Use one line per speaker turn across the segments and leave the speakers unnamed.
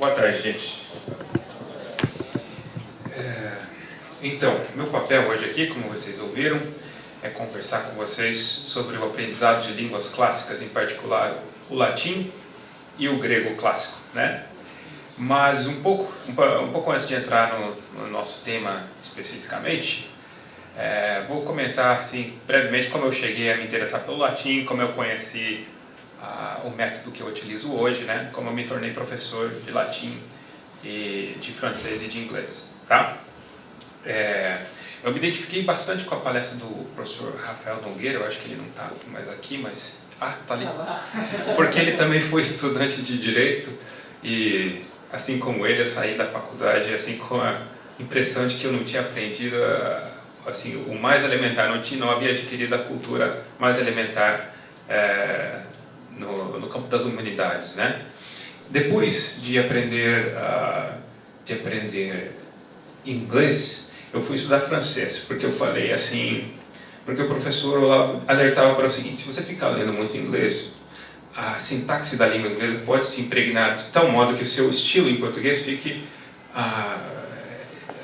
Boa tarde, gente. Então, meu papel hoje aqui, como vocês ouviram, é conversar com vocês sobre o aprendizado de línguas clássicas, em particular o latim e o grego clássico, né? Mas um pouco antes de entrar no nosso tema especificamente, vou comentar assim brevemente como eu cheguei a me interessar pelo latim, como eu conheci o método que eu utilizo hoje, né? Como eu me tornei professor de latim, e de francês e de inglês, tá? Eu me identifiquei bastante com a palestra do professor Rafael Nogueira, eu acho que ele não está mais aqui, mas... tá ali. Porque ele também foi estudante de Direito e, assim como ele, eu saí da faculdade assim, com a impressão de que eu não tinha aprendido assim, o mais elementar, não havia adquirido a cultura mais elementar no campo das humanidades, né? Depois de aprender inglês, eu fui estudar francês, porque eu falei assim, porque o professor lá alertava para o seguinte: se você ficar lendo muito inglês, a sintaxe da língua inglesa pode se impregnar de tal modo que o seu estilo em português fique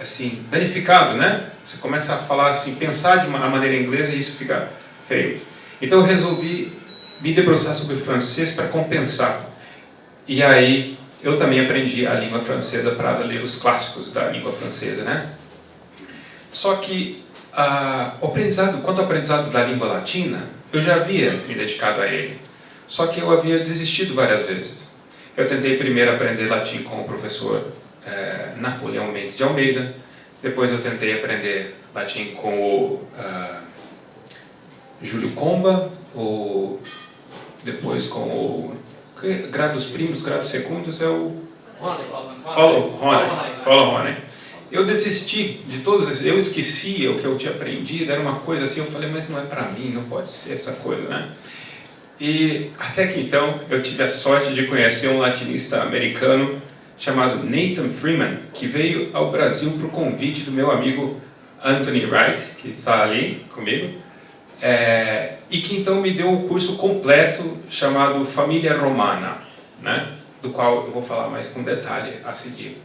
assim, danificado, né? Você começa a falar assim, pensar de uma maneira inglesa e isso fica feio. Então eu resolvi me debruçar sobre o francês para compensar. E aí eu também aprendi a língua francesa para ler os clássicos da língua francesa, né? Só que quanto ao aprendizado da língua latina, eu já havia me dedicado a ele. Só que eu havia desistido várias vezes. Eu tentei primeiro aprender latim com o professor Napoleão Mendes de Almeida. Depois eu tentei aprender latim com o Júlio Comba. Depois com o... grados primos, grados secundos é o... Paulo Rony. Eu desisti de todos esses, eu esqueci o que eu tinha aprendido, era uma coisa assim, eu falei, mas não é para mim, não pode ser essa coisa, né? E até que então eu tive a sorte de conhecer um latinista americano chamado Nathan Freeman, que veio ao Brasil por convite do meu amigo Anthony Wright, que está ali comigo, e que então me deu um curso completo chamado Família Romana, né? Do qual eu vou falar mais com detalhe a seguir.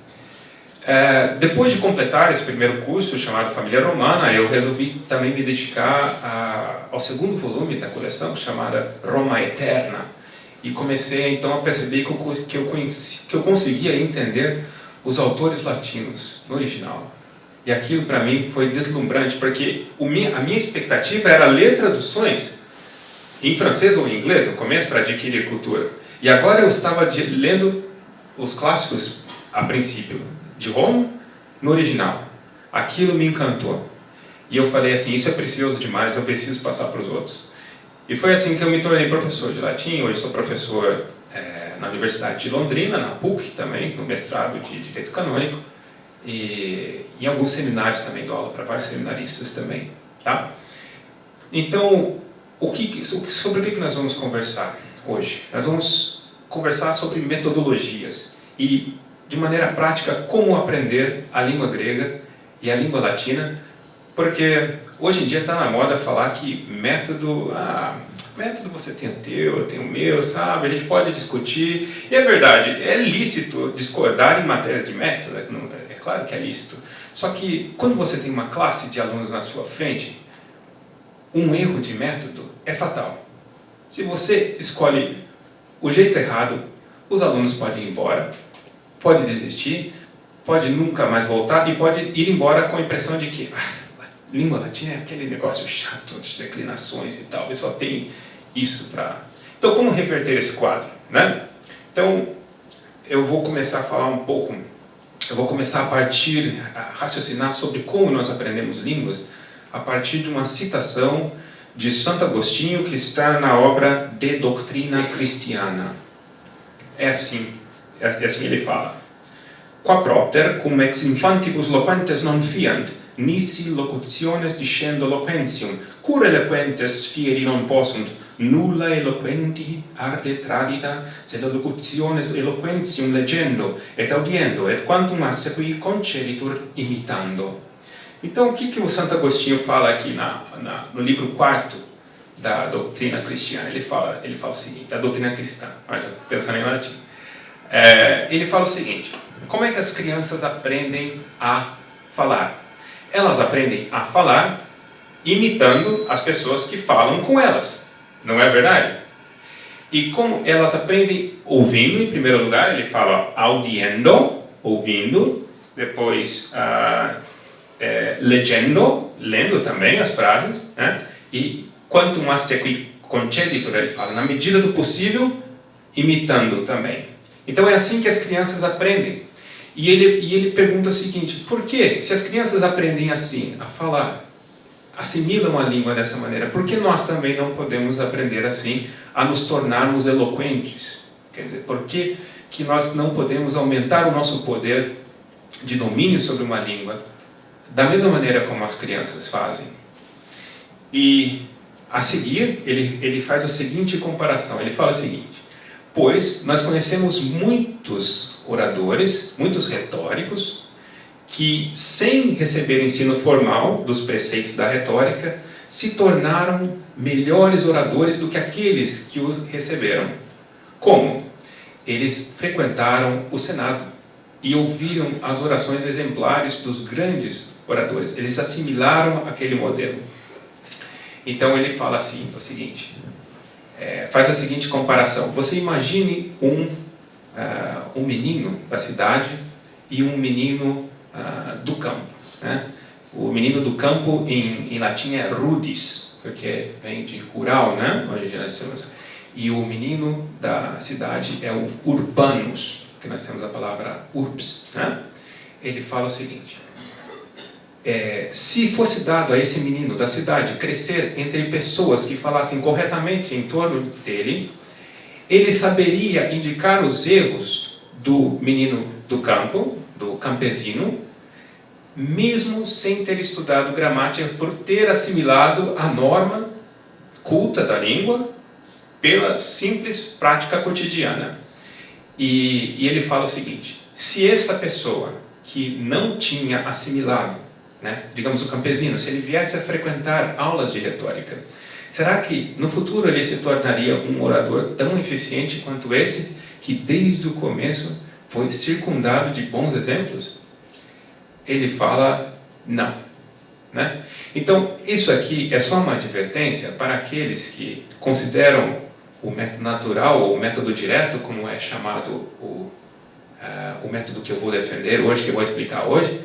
Depois de completar esse primeiro curso chamado Família Romana, eu resolvi também me dedicar ao segundo volume da coleção, chamada Roma Eterna, e comecei então a perceber que eu conseguia entender os autores latinos no original. E aquilo para mim foi deslumbrante, porque a minha expectativa era ler traduções em francês ou em inglês no começo para adquirir cultura. E agora eu estava lendo os clássicos a princípio de Roma no original. Aquilo me encantou. E eu falei assim, isso é precioso demais, eu preciso passar para os outros. E foi assim que eu me tornei professor de latim. Hoje sou professor na Universidade de Londrina, na PUC também, no mestrado de Direito Canônico. E em alguns seminários também dou aula para vários seminaristas também. Tá? Então, sobre o que nós vamos conversar hoje? Nós vamos conversar sobre metodologias e, de maneira prática, como aprender a língua grega e a língua latina, porque hoje em dia está na moda falar que método você tem o teu, eu tenho o meu, sabe? A gente pode discutir, e é verdade, é lícito discordar em matéria de método, é claro que é lícito, só que quando você tem uma classe de alunos na sua frente, um erro de método é fatal. Se você escolhe o jeito errado, os alunos podem ir embora, pode desistir, pode nunca mais voltar e pode ir embora com a impressão de que língua latina é aquele negócio chato de declinações e tal, e só tem isso para... Então, como reverter esse quadro, né? Então, eu vou começar a falar um pouco, eu vou começar a raciocinar sobre como nós aprendemos línguas a partir de uma citação de Santo Agostinho que está na obra De Doctrina Christiana. É assim ele fala: Qua propter, cum ex infantibus loquentes non fiant, nisi locutiones dicendo loquentium, cur eloquentes fieri non possunt, nulla eloquenti arde tradita, sed locutiones eloquentium legendo, et audiendo, et quantum assequi conceditur imitando. Então, o que o Santo Agostinho fala aqui no livro 4 da doutrina cristiana? Ele fala o seguinte, da doutrina cristã, pensando em latim. ele fala o seguinte: como é que as crianças aprendem a falar? Elas aprendem a falar imitando as pessoas que falam com elas, não é verdade? E como elas aprendem ouvindo, em primeiro lugar, ele fala audiendo, ouvindo, depois leggendo, lendo também as frases, né? E quanto mais sequi conceditur, ele fala, na medida do possível, imitando também. Então é assim que as crianças aprendem. E ele pergunta o seguinte: por que, se as crianças aprendem assim, a falar, assimilam a língua dessa maneira, por que nós também não podemos aprender assim a nos tornarmos eloquentes? Quer dizer, por que nós não podemos aumentar o nosso poder de domínio sobre uma língua da mesma maneira como as crianças fazem? E a seguir, ele faz a seguinte comparação. Ele fala o seguinte: pois nós conhecemos muitos oradores, muitos retóricos, que, sem receber o ensino formal dos preceitos da retórica, se tornaram melhores oradores do que aqueles que o receberam. Como? Eles frequentaram o Senado e ouviram as orações exemplares dos grandes oradores. Eles assimilaram aquele modelo. Então ele fala assim, o seguinte, faz a seguinte comparação. Você imagine um menino da cidade e um menino do campo, né? O menino do campo em latim é rudis, porque vem de rural, né? Onde nós temos. E o menino da cidade é o urbanus, que nós temos a palavra urbs, né? Ele fala o seguinte: se fosse dado a esse menino da cidade crescer entre pessoas que falassem corretamente em torno dele, ele saberia indicar os erros do menino do campo, do campesino, mesmo sem ter estudado gramática, por ter assimilado a norma culta da língua pela simples prática cotidiana. E ele fala o seguinte: se essa pessoa que não tinha assimilado, né, digamos o campesino, se ele viesse a frequentar aulas de retórica, será que no futuro ele se tornaria um orador tão eficiente quanto esse, que desde o começo foi circundado de bons exemplos? Ele fala não, né? Então, isso aqui é só uma advertência para aqueles que consideram o método natural ou o método direto, como é chamado o método que eu vou defender hoje, que eu vou explicar hoje.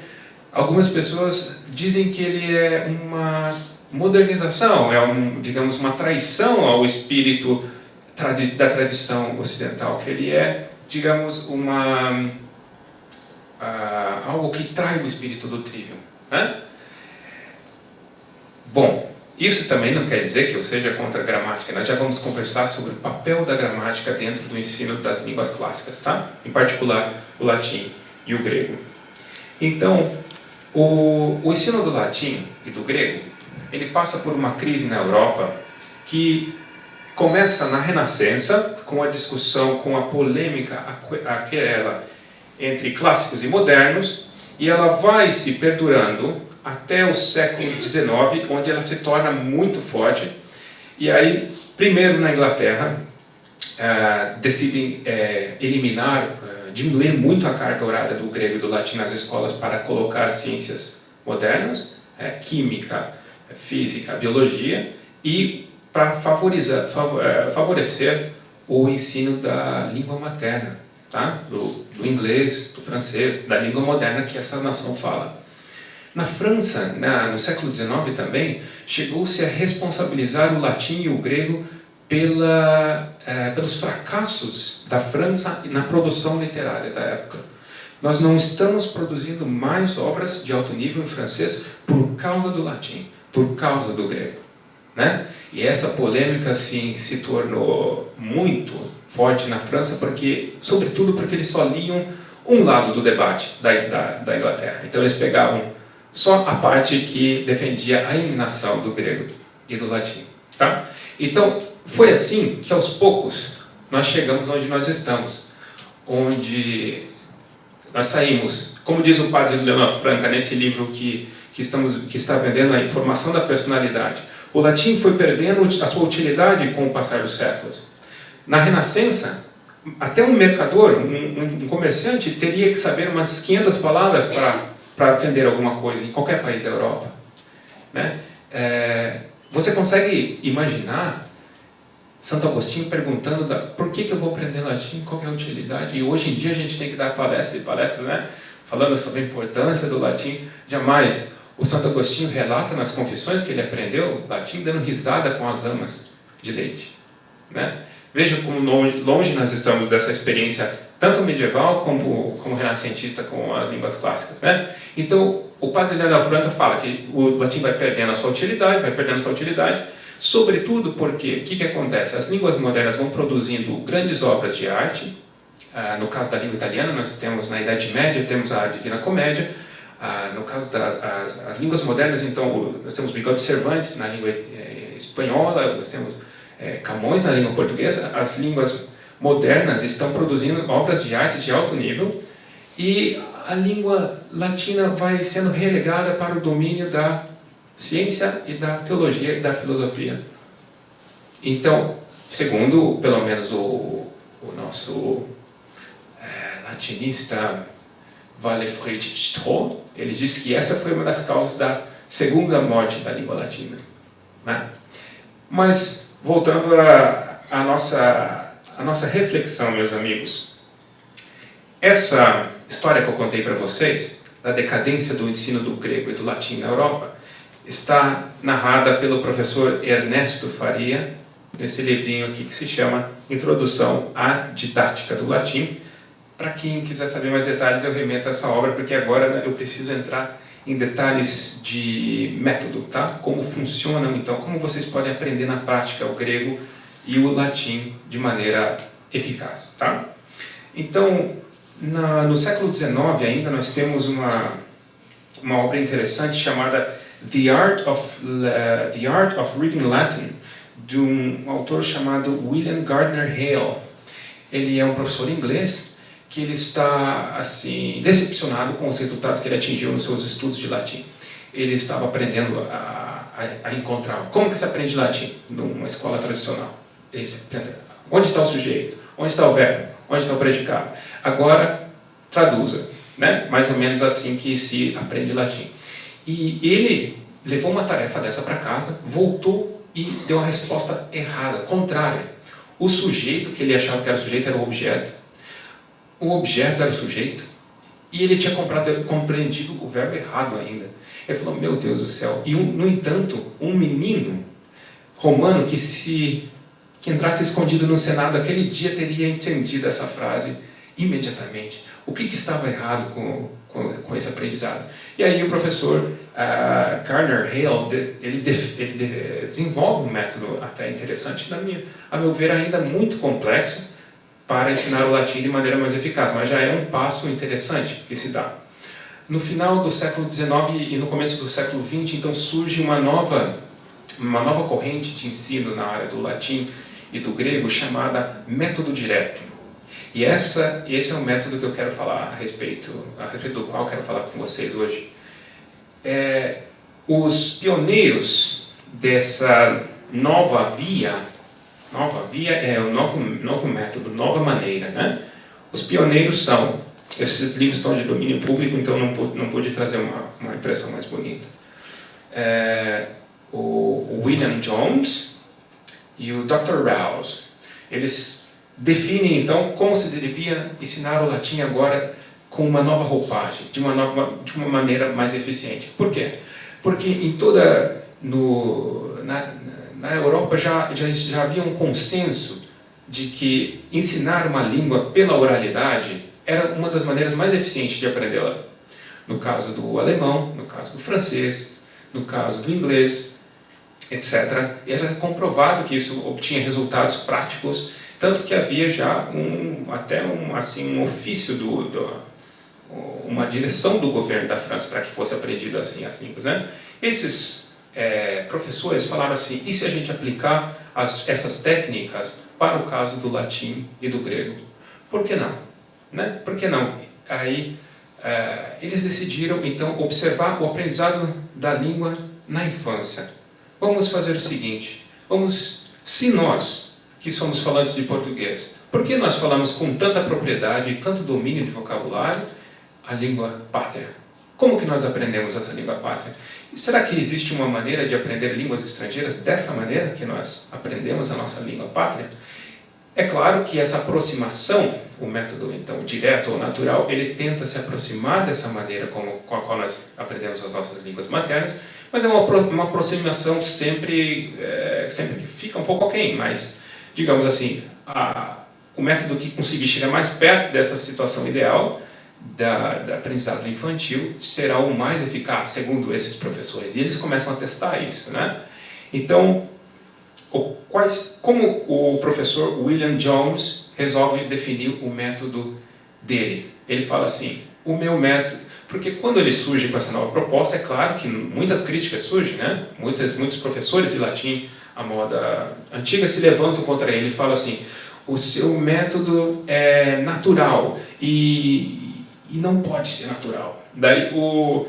Algumas pessoas dizem que ele é uma modernização, digamos, uma traição ao espírito da tradição ocidental, que ele é, digamos, algo que trai o espírito do trivium, né? Bom, isso também não quer dizer que eu seja contra a gramática. Nós já vamos conversar sobre o papel da gramática dentro do ensino das línguas clássicas, tá? Em particular, o latim e o grego. Então, o ensino do latim e do grego, ele passa por uma crise na Europa que começa na Renascença, com a discussão, com a polêmica aquela entre clássicos e modernos, e ela vai se perdurando até o século XIX, onde ela se torna muito forte. E aí, primeiro na Inglaterra, decidem diminuir muito a carga horária do grego e do latim nas escolas para colocar ciências modernas, química, física, biologia, e para favorecer o ensino da língua materna, tá? Do inglês, do francês, da língua moderna que essa nação fala. Na França, no século XIX também, chegou-se a responsabilizar o latim e o grego pelos fracassos da França na produção literária da época. Nós não estamos produzindo mais obras de alto nível em francês por causa do latim, por causa do grego, né? E essa polêmica assim, se tornou muito forte na França, sobretudo porque eles só liam um lado do debate da Inglaterra. Então eles pegavam só a parte que defendia a eliminação do grego e do latim, tá? Então, foi assim que aos poucos nós chegamos onde nós estamos, onde nós saímos, como diz o padre Leonor Franca nesse livro que está vendendo, a informação da personalidade. O latim foi perdendo a sua utilidade com o passar dos séculos. Na Renascença, até um mercador, um comerciante, teria que saber umas 500 palavras para vender alguma coisa em qualquer país da Europa. Né? Você consegue imaginar Santo Agostinho perguntando por que eu vou aprender latim, qual que é a utilidade? E hoje em dia a gente tem que dar palestras e palestras, né? Falando sobre a importância do latim. Jamais. O Santo Agostinho relata nas Confissões que ele aprendeu latim dando risada com as amas de leite. Né? Veja como longe nós estamos dessa experiência, tanto medieval como renascentista com as línguas clássicas. Né? Então, o padre Leonel Franca fala que o latim vai perdendo a sua utilidade, sobretudo porque, o que acontece? As línguas modernas vão produzindo grandes obras de arte. No caso da língua italiana, nós temos, na Idade Média, temos a Divina Comédia. No caso das línguas modernas, então, nós temos Miguel de Cervantes na língua espanhola, nós temos Camões na língua portuguesa. As línguas modernas estão produzindo obras de arte de alto nível e a língua latina vai sendo relegada para o domínio da ciência e da teologia e da filosofia. Então, segundo, pelo menos, o nosso latinista Walefrid Stroh, ele diz que essa foi uma das causas da segunda morte da língua latina. Né? Mas, voltando à nossa reflexão, meus amigos, essa história que eu contei para vocês, da decadência do ensino do grego e do latim na Europa, está narrada pelo professor Ernesto Faria, nesse livrinho aqui que se chama Introdução à Didática do Latim. Para quem quiser saber mais detalhes, eu remeto a essa obra, porque agora eu preciso entrar em detalhes de método, tá? Como funcionam, então, como vocês podem aprender na prática o grego e o latim de maneira eficaz, tá? Então, no século XIX ainda, nós temos uma obra interessante chamada The Art of Reading Latin, de um autor chamado William Gardner Hale. Ele é um professor inglês que ele está assim decepcionado com os resultados que ele atingiu nos seus estudos de latim. Ele estava aprendendo a encontrar como que se aprende latim numa escola tradicional. Onde está o sujeito? Onde está o verbo? Onde está o predicado? Agora, traduza. Né? Mais ou menos assim que se aprende latim. E ele levou uma tarefa dessa para casa, voltou e deu a resposta errada, contrária. O sujeito, que ele achava que era o sujeito, era o objeto. O objeto era o sujeito. E ele tinha compreendido o verbo errado ainda. Ele falou, meu Deus do céu. E, no entanto, um menino romano que entrasse escondido no Senado aquele dia teria entendido essa frase imediatamente. O que estava errado com esse aprendizado? E aí o professor Gardner Hale, ele desenvolve um método até interessante, a meu ver ainda muito complexo, para ensinar o latim de maneira mais eficaz, mas já é um passo interessante que se dá. No final do século XIX e no começo do século XX, então surge uma nova corrente de ensino na área do latim e do grego chamada método direto. E esse é o método que eu quero falar a respeito do qual eu quero falar com vocês hoje. Os pioneiros dessa nova via é um novo método, nova maneira, né? Os pioneiros são, esses livros estão de domínio público, então não pude trazer uma impressão mais bonita. O William Jones e o Dr. Rouse, eles definem então como se devia ensinar o latim agora com uma nova roupagem, de uma maneira mais eficiente. Por quê? Porque na Europa já havia um consenso de que ensinar uma língua pela oralidade era uma das maneiras mais eficientes de aprendê-la. No caso do alemão, no caso do francês, no caso do inglês, etc. Era comprovado que isso obtinha resultados práticos, tanto que havia já um ofício uma direção do governo da França para que fosse aprendido assim as línguas, né? Esses professores falaram assim, e se a gente aplicar essas técnicas para o caso do latim e do grego? Por que não? Né? Por que não? Aí eles decidiram então observar o aprendizado da língua na infância. Vamos fazer o seguinte, se nós, que que somos falantes de português? Por que nós falamos com tanta propriedade e tanto domínio de vocabulário a língua pátria? Como que nós aprendemos essa língua pátria? E será que existe uma maneira de aprender línguas estrangeiras dessa maneira que nós aprendemos a nossa língua pátria? É claro que essa aproximação, o método então direto ou natural, ele tenta se aproximar dessa maneira com a qual nós aprendemos as nossas línguas maternas, mas é uma aproximação sempre que fica um pouco aquém, mas, digamos assim, o método que conseguir chegar mais perto dessa situação ideal da aprendizado infantil será o mais eficaz, segundo esses professores. E eles começam a testar isso, né? Então, como o professor William Jones resolve definir o método dele? Ele fala assim, o meu método... Porque quando ele surge com essa nova proposta, é claro que muitas críticas surgem, né? Muitos professores de latim, a moda antiga, se levantam contra ele e falam assim, o seu método é natural e não pode ser natural. Daí o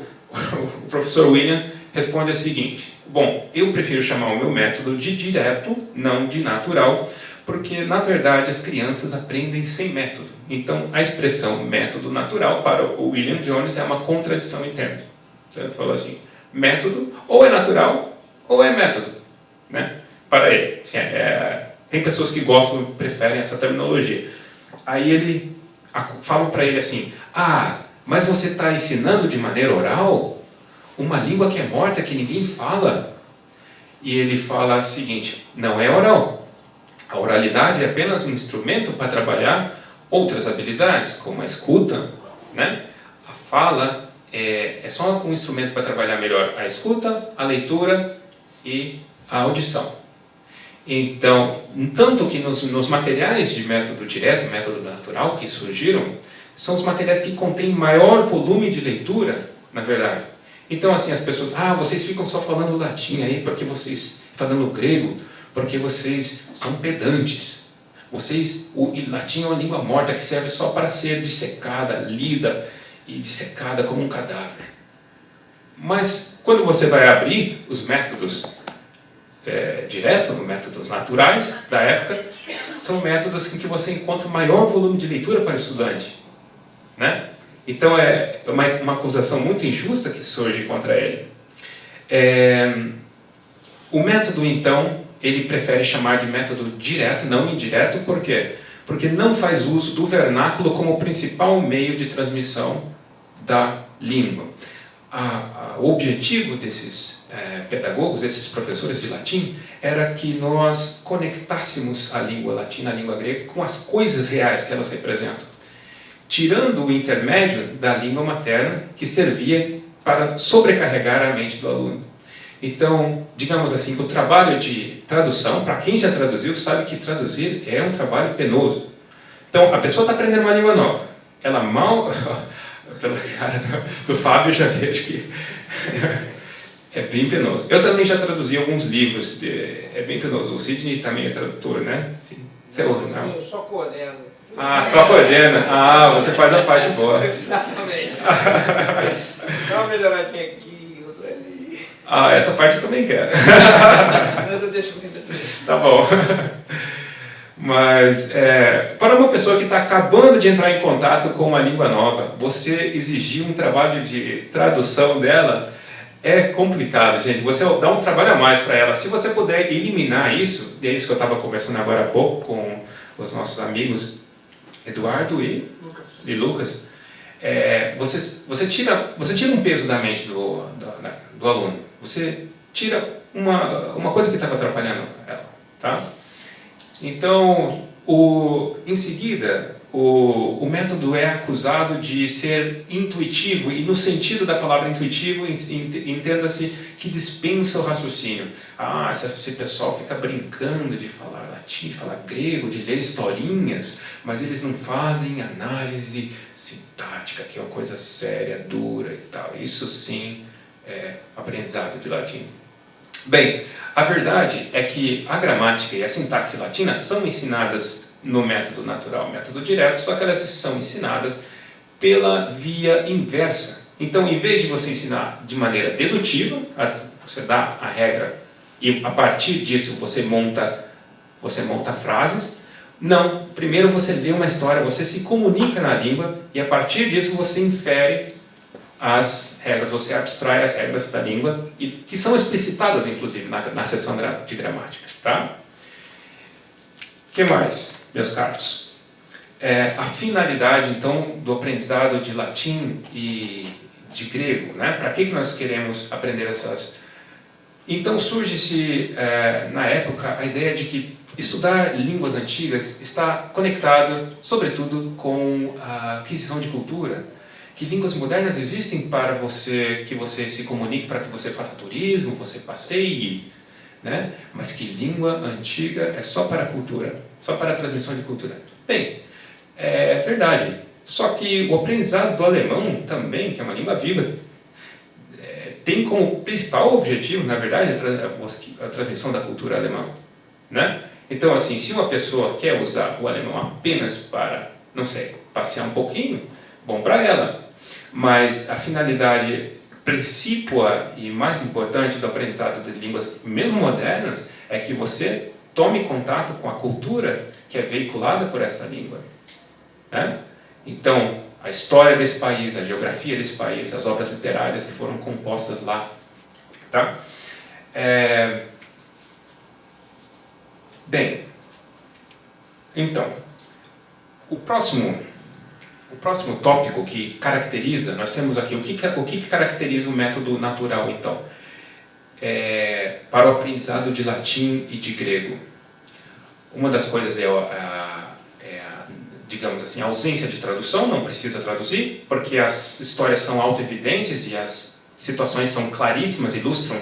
professor William responde o seguinte, bom, eu prefiro chamar o meu método de direto, não de natural, porque, na verdade, as crianças aprendem sem método. Então, a expressão método natural para o William Jones é uma contradição em termos. Então, ele falou assim, método ou é natural ou é método, né? Para ele. Assim, tem pessoas que preferem essa terminologia. Aí falam para ele assim, mas você está ensinando de maneira oral uma língua que é morta, que ninguém fala? E ele fala o seguinte, não é oral. A oralidade é apenas um instrumento para trabalhar outras habilidades, como a escuta, né? A fala é só um instrumento para trabalhar melhor a escuta, a leitura e a audição. Então, tanto que nos materiais de método direto, método natural que surgiram, são os materiais que contêm maior volume de leitura, na verdade. Então, assim, as pessoas, vocês ficam só falando latim aí, porque vocês falando grego, porque vocês são pedantes. O latim é uma língua morta que serve só para ser dissecada, lida e dissecada como um cadáver. Mas, quando você vai abrir os métodos direto, métodos naturais da época, são métodos em que você encontra o maior volume de leitura para o estudante, né? Então é uma acusação muito injusta que surge contra ele. O método, então, ele prefere chamar de método direto, não indireto. Por quê? Porque não faz uso do vernáculo como principal meio de transmissão da língua. O objetivo desses pedagogos, desses professores de latim, era que nós conectássemos a língua latina, a língua grega, com as coisas reais que elas representam, tirando o intermédio da língua materna, que servia para sobrecarregar a mente do aluno. Então, digamos assim, que o trabalho de tradução, para quem já traduziu, sabe que traduzir é um trabalho penoso. Então, a pessoa está aprendendo uma língua nova. Ela mal... Pela cara do Fábio, já vejo que é bem penoso. Eu também já traduzi alguns livros, é bem penoso. O Sidney também é tradutor, né?
Eu só coordeno.
Só coordena. Você faz a parte boa.
Exatamente. Dá uma melhoradinha aqui, outra ali.
Essa parte eu também quero.
Mas eu deixo bem assim.
Tá bom. Mas, para uma pessoa que está acabando de entrar em contato com uma língua nova, você exigir um trabalho de tradução dela é complicado, gente. Você dá um trabalho a mais para ela. Se você puder eliminar isso, e é isso que eu estava conversando agora há pouco com os nossos amigos Eduardo e Lucas, você tira um peso da mente do aluno. Você tira uma coisa que estava atrapalhando ela, tá? Então, em seguida, o método é acusado de ser intuitivo, e no sentido da palavra intuitivo, entenda-se que dispensa o raciocínio. Esse pessoal fica brincando de falar latim, falar grego, de ler historinhas, mas eles não fazem análise sintática, que é uma coisa séria, dura e tal. Isso sim é aprendizado de latim. Bem, a verdade é que a gramática e a sintaxe latina são ensinadas no método natural, método direto, só que elas são ensinadas pela via inversa. Então, em vez de você ensinar de maneira dedutiva, você dá a regra e a partir disso você monta você monta frases. Não, primeiro você lê uma história, você se comunica na língua e a partir disso você infere as regras, você abstrai as regras da língua, e que são explicitadas, inclusive, na seção de gramática. Tá? O que mais, meus caros? A finalidade, então, do aprendizado de latim e de grego, né? Para que nós queremos aprender essas? Então surge-se, na época, a ideia de que estudar línguas antigas está conectado, sobretudo, com a aquisição de cultura, que línguas modernas existem para que você se comunique, para que você faça turismo, você passeie, né? Mas que língua antiga é só para a cultura, só para a transmissão de cultura. Bem, é verdade. Só que o aprendizado do alemão também, que é uma língua viva, tem como principal objetivo, na verdade, a transmissão da cultura alemã, né? Então, assim, se uma pessoa quer usar o alemão apenas para, não sei, passear um pouquinho, bom para ela. Mas a finalidade principal e mais importante do aprendizado de línguas mesmo modernas é que você tome contato com a cultura que é veiculada por essa língua, né? Então, a história desse país, a geografia desse país, as obras literárias que foram compostas lá, tá? Bem, então, o próximo tópico que caracteriza, nós temos aqui o que caracteriza o método natural, então, para o aprendizado de latim e de grego. Uma das coisas digamos assim, a ausência de tradução, não precisa traduzir, porque as histórias são auto-evidentes e as situações são claríssimas, ilustram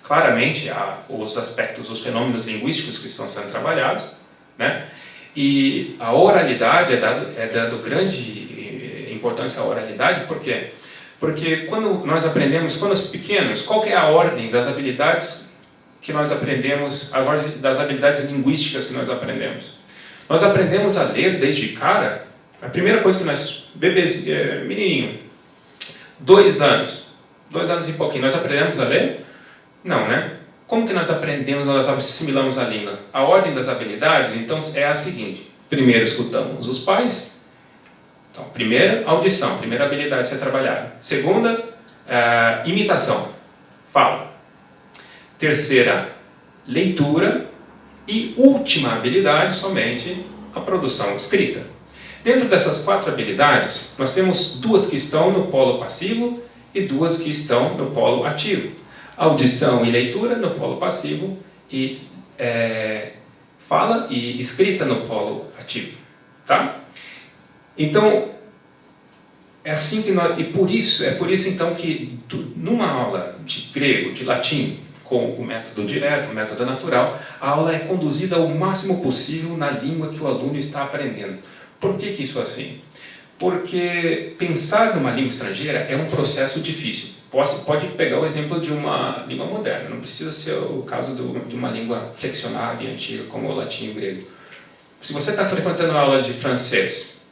claramente os aspectos, os fenômenos linguísticos que estão sendo trabalhados, né? E a oralidade é dado grande importância à oralidade, por quê? Porque quando nós aprendemos, quando os pequenos, qual que é a ordem das habilidades que nós aprendemos, as ordens das habilidades linguísticas que nós aprendemos? Nós aprendemos a ler desde cara, a primeira coisa que nós, bebês, menininho, 2 anos e pouquinho, nós aprendemos a ler? Não, né? Como que nós aprendemos, nós assimilamos a língua? A ordem das habilidades, então, é a seguinte. Primeiro escutamos os pais. Então, primeira, audição, primeira habilidade a ser trabalhada. Segunda, imitação, fala. Terceira, leitura. E última habilidade, somente, a produção escrita. Dentro dessas 4 habilidades, nós temos 2 que estão no polo passivo e 2 que estão no polo ativo. Audição e leitura no polo passivo e fala e escrita no polo ativo. Tá? Então, é assim que nós... É por isso então que numa aula de grego, de latim, com o método direto, o método natural, a aula é conduzida ao máximo possível na língua que o aluno está aprendendo. Por que isso é assim? Porque pensar numa língua estrangeira é um processo difícil. Pode pegar o exemplo de uma língua moderna, não precisa ser o caso de uma língua flexionada e antiga, como o latim e o grego. Se você está frequentando uma aula de francês,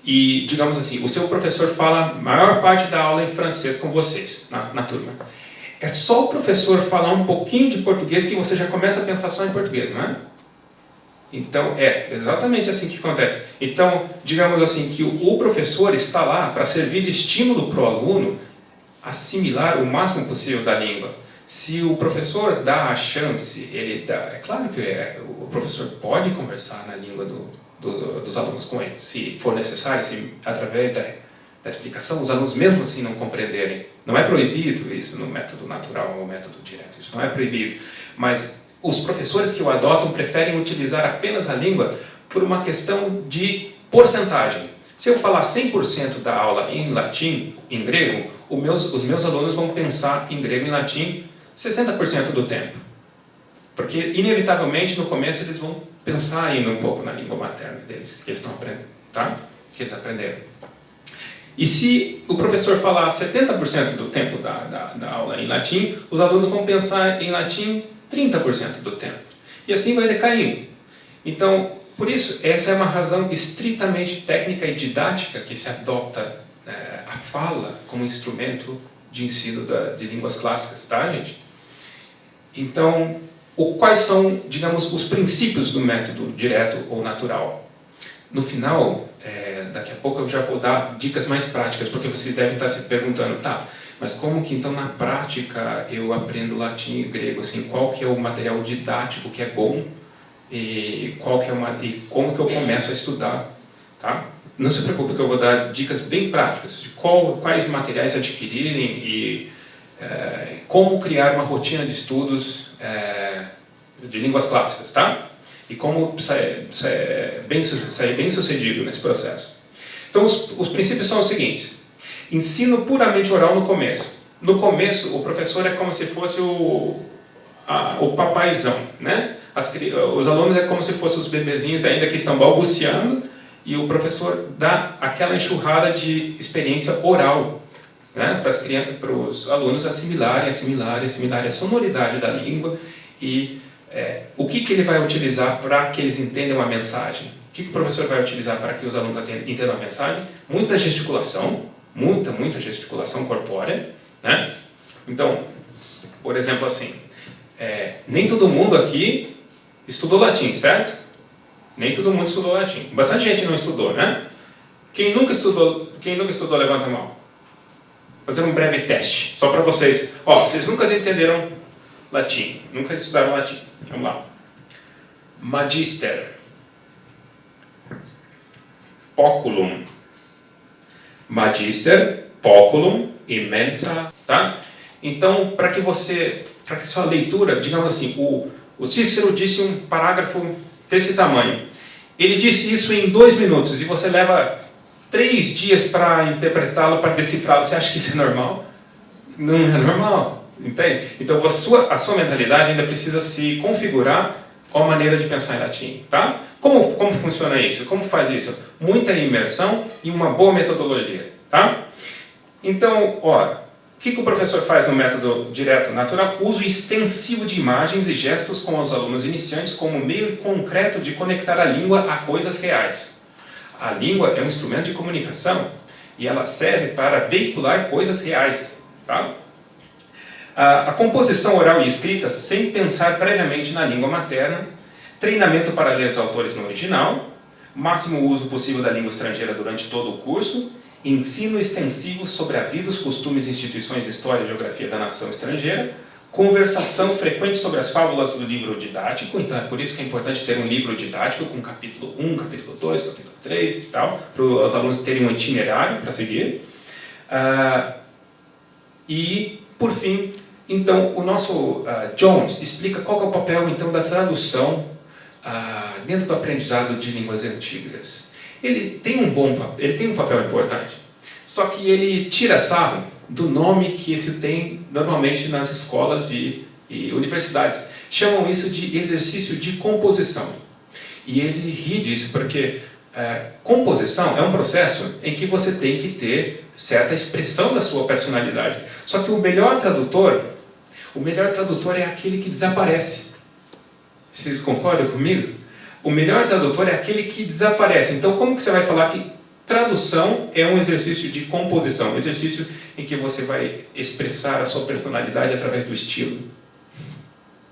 e, digamos assim, o seu professor fala a maior parte da aula em francês com vocês, na turma. É só o professor falar um pouquinho de português que você já começa a pensar só em português, não é? Então, é exatamente assim que acontece. Então, digamos assim, que o professor está lá para servir de estímulo para o aluno assimilar o máximo possível da língua. Se o professor dá a chance, é claro que o professor pode conversar na língua dos alunos com ele, se for necessário, se através da explicação os alunos mesmo assim não compreenderem. Não é proibido isso no método natural ou no método direto, isso não é proibido. Mas os professores que o adotam preferem utilizar apenas a língua por uma questão de porcentagem. Se eu falar 100% da aula em latim, em grego, os meus alunos vão pensar em grego e latim 60% do tempo. Porque, inevitavelmente, no começo eles vão pensar ainda um pouco na língua materna deles, que eles estão aprendendo, tá? Que eles aprenderam. E se o professor falar 70% do tempo da aula em latim, os alunos vão pensar em latim 30% do tempo. E assim vai decaindo. Então, por isso, essa é uma razão estritamente técnica e didática que se adota a fala como instrumento de ensino de línguas clássicas, tá, gente? Então, quais são, digamos, os princípios do método direto ou natural. No final, daqui a pouco eu já vou dar dicas mais práticas, porque vocês devem estar se perguntando, tá, mas como que então na prática eu aprendo latim e grego? Assim, qual que é o material didático que é bom e como que eu começo a estudar? Tá? Não se preocupe que eu vou dar dicas bem práticas de quais materiais adquirirem e como criar uma rotina de estudos de línguas clássicas, tá? E como sair bem sucedido nesse processo. Então, os princípios são os seguintes. Ensino puramente oral no começo. No começo, o professor é como se fosse o papaizão, né? Os alunos é como se fossem os bebezinhos ainda que estão balbuciando, e o professor dá aquela enxurrada de experiência oral, né? Para os alunos assimilarem a sonoridade da língua e o que ele vai utilizar para que eles entendam a mensagem. O que o professor vai utilizar para que os alunos entendam a mensagem? Muita gesticulação, muita gesticulação corpórea, né? Então, por exemplo, assim, nem todo mundo aqui estudou latim, certo? Nem todo mundo estudou latim. Bastante gente não estudou, né? Quem nunca estudou, levanta a mão. Vou fazer um breve teste, só para vocês. Vocês nunca entenderam latim, nunca estudaram latim. Vamos lá. Magister. Poculum. Magister, poculum e mensa, tá? Então, para que sua leitura, digamos assim, o Cícero disse um parágrafo desse tamanho. Ele disse isso em 2 minutos e você leva 3 dias para interpretá-lo, para decifrá-lo. Você acha que isso é normal? Não é normal, entende? Então, a sua mentalidade ainda precisa se configurar com a maneira de pensar em latim, tá? Como funciona isso? Como faz isso? Muita imersão e uma boa metodologia, tá? Então, o que o professor faz no método direto natural? Uso extensivo de imagens e gestos com os alunos iniciantes como meio concreto de conectar a língua a coisas reais. A língua é um instrumento de comunicação e ela serve para veicular coisas reais, tá? A composição oral e escrita sem pensar previamente na língua materna, treinamento para ler os autores no original, máximo uso possível da língua estrangeira durante todo o curso, ensino extensivo sobre a vida, os costumes, instituições, história e geografia da nação estrangeira, conversação frequente sobre as fábulas do livro didático, então é por isso que é importante ter um livro didático com capítulo 1, capítulo 2, capítulo 3 e tal, para os alunos terem um itinerário para seguir. E, por fim, então, o nosso Jones explica qual é o papel então da tradução dentro do aprendizado de línguas antigas. Ele tem um papel importante, só que ele tira sarro do nome que isso tem normalmente nas escolas e universidades. Chamam isso de exercício de composição. E ele ri disso porque composição é um processo em que você tem que ter certa expressão da sua personalidade. Só que o melhor tradutor é aquele que desaparece. Vocês concordam comigo? O melhor tradutor é aquele que desaparece. Então, como que você vai falar que tradução é um exercício de composição? Um exercício em que você vai expressar a sua personalidade através do estilo.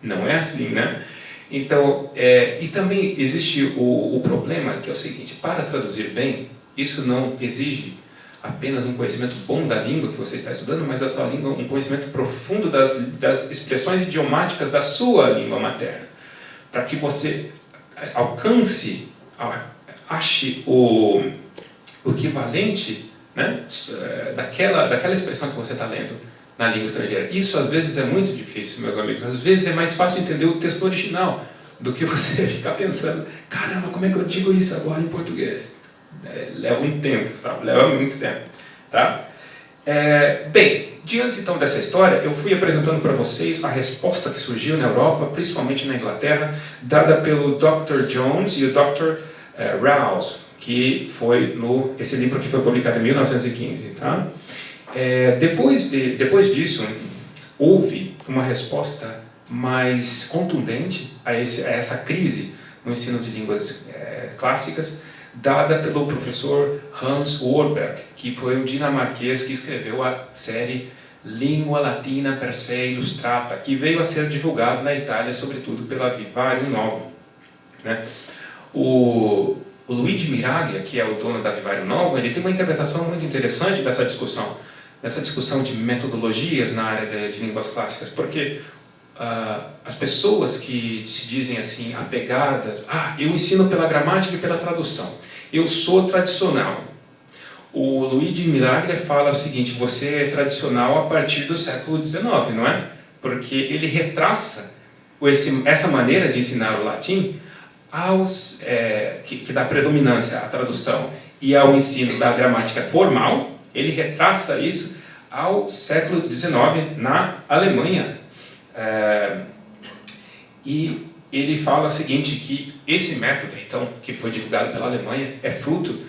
Não é assim, né? Então, e também existe o problema, que é o seguinte: para traduzir bem, isso não exige apenas um conhecimento bom da língua que você está estudando, mas da sua língua, um conhecimento profundo das expressões idiomáticas da sua língua materna, para que você ache o equivalente, né, daquela expressão que você está lendo na língua estrangeira. Isso às vezes é muito difícil, meus amigos. Às vezes é mais fácil entender o texto original do que você ficar pensando: caramba, como é que eu digo isso agora em português? Leva um tempo, sabe? Leva muito tempo, tá? Bem, diante então dessa história, eu fui apresentando para vocês a resposta que surgiu na Europa, principalmente na Inglaterra, dada pelo Dr. Jones e o Dr. Rouse, que foi esse livro que foi publicado em 1915, tá? Depois disso, houve uma resposta mais contundente a essa crise no ensino de línguas clássicas, dada pelo professor Hans Warburg, que foi um dinamarquês que escreveu a série Lingua Latina per se Illustrata, que veio a ser divulgado na Itália, sobretudo pela Vivario Novo, né? O Luigi Miraglia, que é o dono da Vivario Novo, ele tem uma interpretação muito interessante dessa discussão de metodologias na área de línguas clássicas, porque as pessoas que se dizem assim, apegadas, eu ensino pela gramática e pela tradução, eu sou tradicional. O Luigi Miraglia fala o seguinte: você é tradicional a partir do século XIX, não é? Porque ele retraça essa maneira de ensinar o latim que dá predominância à tradução e ao ensino da gramática formal. Ele retraça isso ao século XIX na Alemanha. E ele fala o seguinte, que esse método, então, que foi divulgado pela Alemanha, é fruto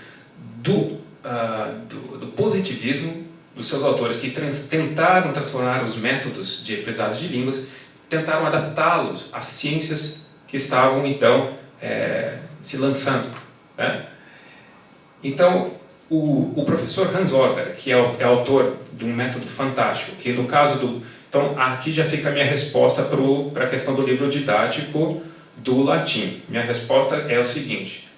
do positivismo dos seus autores, que tentaram transformar os métodos de aprendizado de línguas, tentaram adaptá-los às ciências que estavam, então, se lançando, né? Então, o professor Hans Orber, que é autor de um método fantástico, que no caso então, aqui já fica a minha resposta para a questão do livro didático do latim. Minha resposta é o seguinte: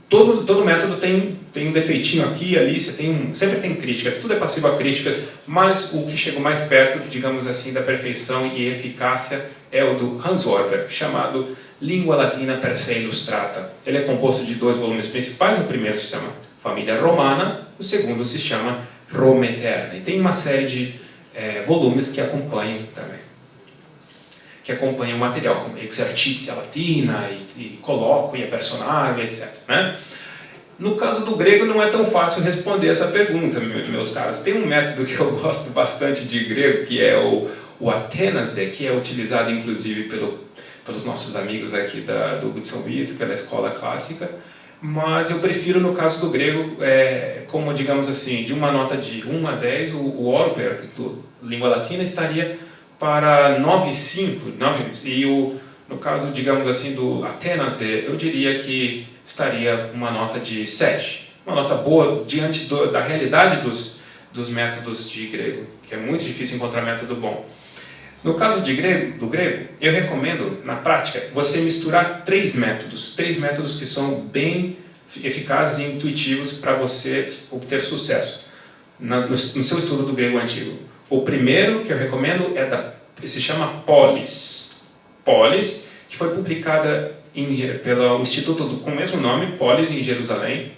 todo método tem um defeitinho aqui e ali, sempre tem crítica, tudo é passivo a críticas, mas o que chegou mais perto, digamos assim, da perfeição e eficácia é o do Hans Orber, chamado Lingua Latina per se Illustrata. Ele é composto de 2 volumes principais, o primeiro se chama Família Romana, o segundo se chama Roma Eterna, e tem uma série de volumes que acompanham também, que acompanham o material, como Exercitia Latina, e Colloquia Personae, etc., né? No caso do grego não é tão fácil responder essa pergunta, meus caros. Tem um método que eu gosto bastante de grego, que é o Atenaste, que é utilizado inclusive pelos nossos amigos aqui do Hugo de São Vito, pela escola clássica, mas eu prefiro, no caso do grego, como, digamos assim, de uma nota de 1 a 10, o Orber, do Língua Latina, estaria para 9,5, e no caso, digamos assim, do Atenaste, eu diria que estaria uma nota de 7. Uma nota boa diante da realidade dos métodos de grego, que é muito difícil encontrar método bom. No caso do grego, eu recomendo, na prática, você misturar 3 métodos que são bem eficazes e intuitivos para você obter sucesso no seu estudo do grego antigo. O primeiro que eu recomendo se chama Polis, que foi publicada pelo Instituto com o mesmo nome, Polis, em Jerusalém.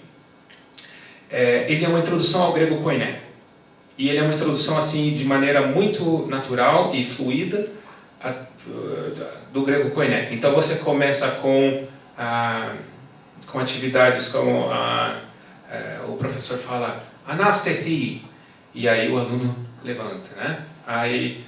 Ele é uma introdução ao grego koiné. E ele é uma introdução assim de maneira muito natural e fluida do grego koiné. Então você começa com atividades como o professor fala anastethi, e aí o aluno levanta, né? Aí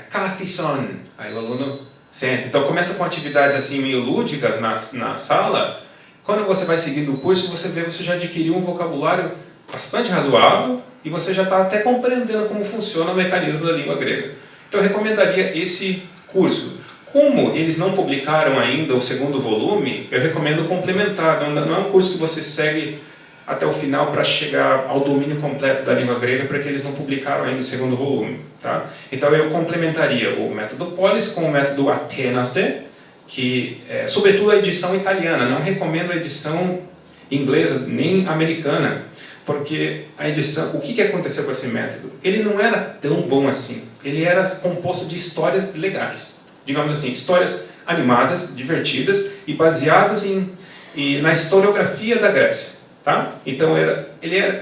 kathison, aí o aluno senta. Então começa com atividades assim meio lúdicas na sala. Quando você vai seguindo o curso, você já adquiriu um vocabulário bastante razoável e você já está até compreendendo como funciona o mecanismo da língua grega. Então eu recomendaria esse curso. Como eles não publicaram ainda o segundo volume, eu recomendo complementar. Não é um curso que você segue até o final para chegar ao domínio completo da língua grega, porque eles não publicaram ainda o segundo volume, tá? Então eu complementaria o método Polis com o método Atenaste, que sobretudo a edição italiana. Não recomendo a edição inglesa nem americana, porque a edição, o que aconteceu com esse método? Ele não era tão bom assim. Ele era composto de histórias legais, digamos assim, histórias animadas, divertidas e baseados na historiografia da Grécia, tá? Então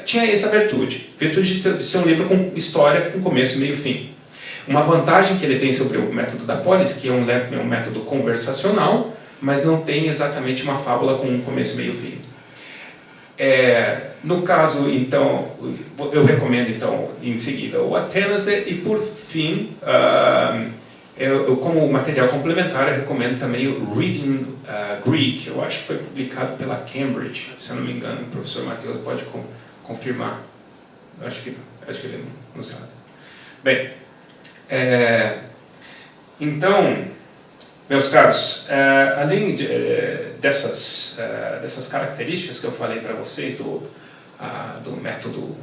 tinha essa virtude de ser um livro com história, com começo, meio e fim. Uma vantagem que ele tem sobre o método da Polis, que é um método conversacional, mas não tem exatamente uma fábula com um começo, meio e fim. No caso, então, eu recomendo, então, em seguida, o Atenaste, e por fim, como material complementar, eu recomendo também o Reading Greek. Eu acho que foi publicado pela Cambridge, se eu não me engano. O professor Matheus pode confirmar. Eu acho que ele não sabe. Bem, então, meus caros, além dessas características que eu falei para vocês do método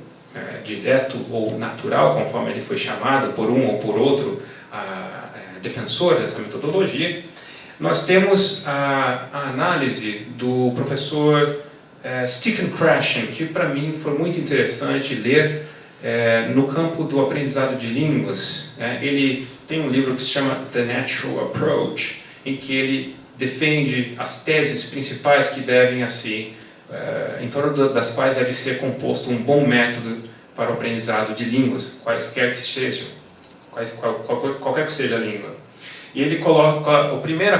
direto ou natural, conforme ele foi chamado por um ou por outro defensor dessa metodologia. Nós temos a análise do professor Stephen Krashen, que para mim foi muito interessante ler no campo do aprendizado de línguas. Ele tem um livro que se chama The Natural Approach, em que ele defende as teses principais que devem, assim, em torno das quais deve ser composto um bom método para o aprendizado de línguas, quaisquer que sejam, qualquer que seja a língua. E ele coloca a primeira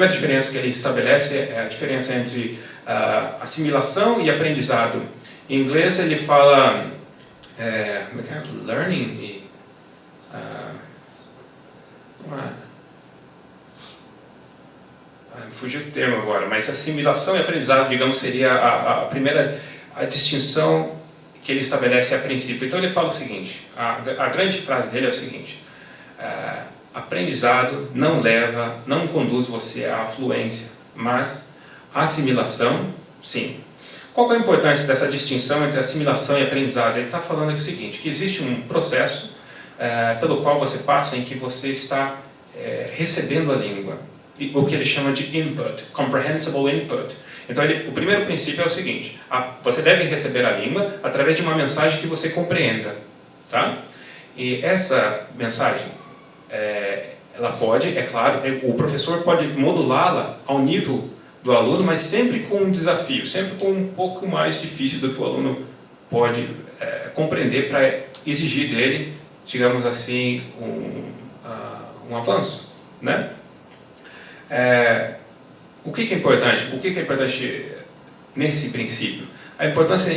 diferença que ele estabelece é a diferença entre assimilação e aprendizado. Em inglês ele fala learning e fugiu o termo agora, mas assimilação e aprendizado, digamos, seria a primeira distinção que ele estabelece a princípio. Então ele fala o seguinte, a grande frase dele é o seguinte: aprendizado não conduz você à fluência, mas a assimilação, sim. Qual é a importância dessa distinção entre assimilação e aprendizado? Ele está falando aqui o seguinte, que existe um processo pelo qual você passa em que você está recebendo a língua, o que ele chama de input, comprehensible input. Então, o primeiro princípio é o seguinte, você deve receber a língua através de uma mensagem que você compreenda, tá? E essa mensagem, ela pode, é claro, o professor pode modulá-la ao nível do aluno, mas sempre com um desafio, sempre com um pouco mais difícil do que o aluno pode compreender para exigir dele, digamos assim, um avanço, né? O que é importante? O que é importante nesse princípio? A importância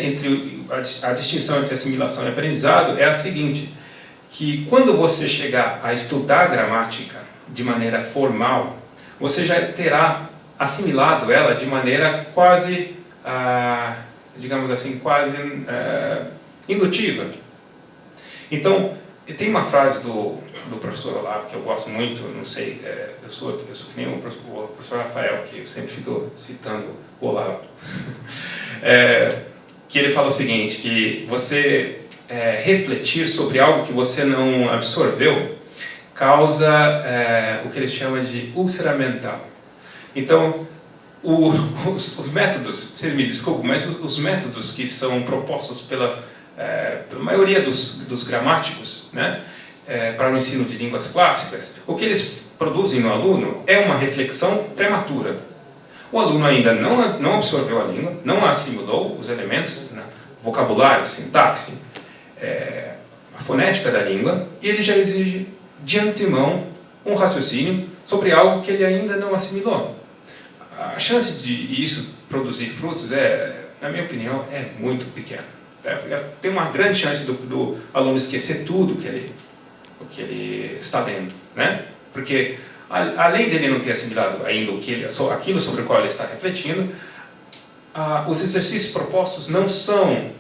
a distinção entre assimilação e aprendizado é a seguinte, que quando você chegar a estudar gramática de maneira formal, você já terá assimilado ela de maneira quase, digamos assim, quase indutiva. Então, tem uma frase do professor Olavo que eu gosto muito, não sei, eu sou que nem o professor Rafael, que eu sempre fico citando o Olavo, que ele fala o seguinte, que você refletir sobre algo que você não absorveu causa o que ele chama de úlcera mental. Então, os métodos, você me desculpa, mas os métodos que são propostos pela maioria dos gramáticos, né, para o ensino de línguas clássicas, o que eles produzem no aluno é uma reflexão prematura. O aluno ainda não absorveu a língua, não assimilou os elementos, né, vocabulário, sintaxe, a fonética da língua, e ele já exige de antemão um raciocínio sobre algo que ele ainda não assimilou. A chance de isso produzir frutos, na minha opinião, é muito pequena. Tem uma grande chance do aluno esquecer tudo o que ele está lendo, né? Porque além dele não ter assimilado ainda aquilo sobre o qual ele está refletindo, os exercícios propostos não são,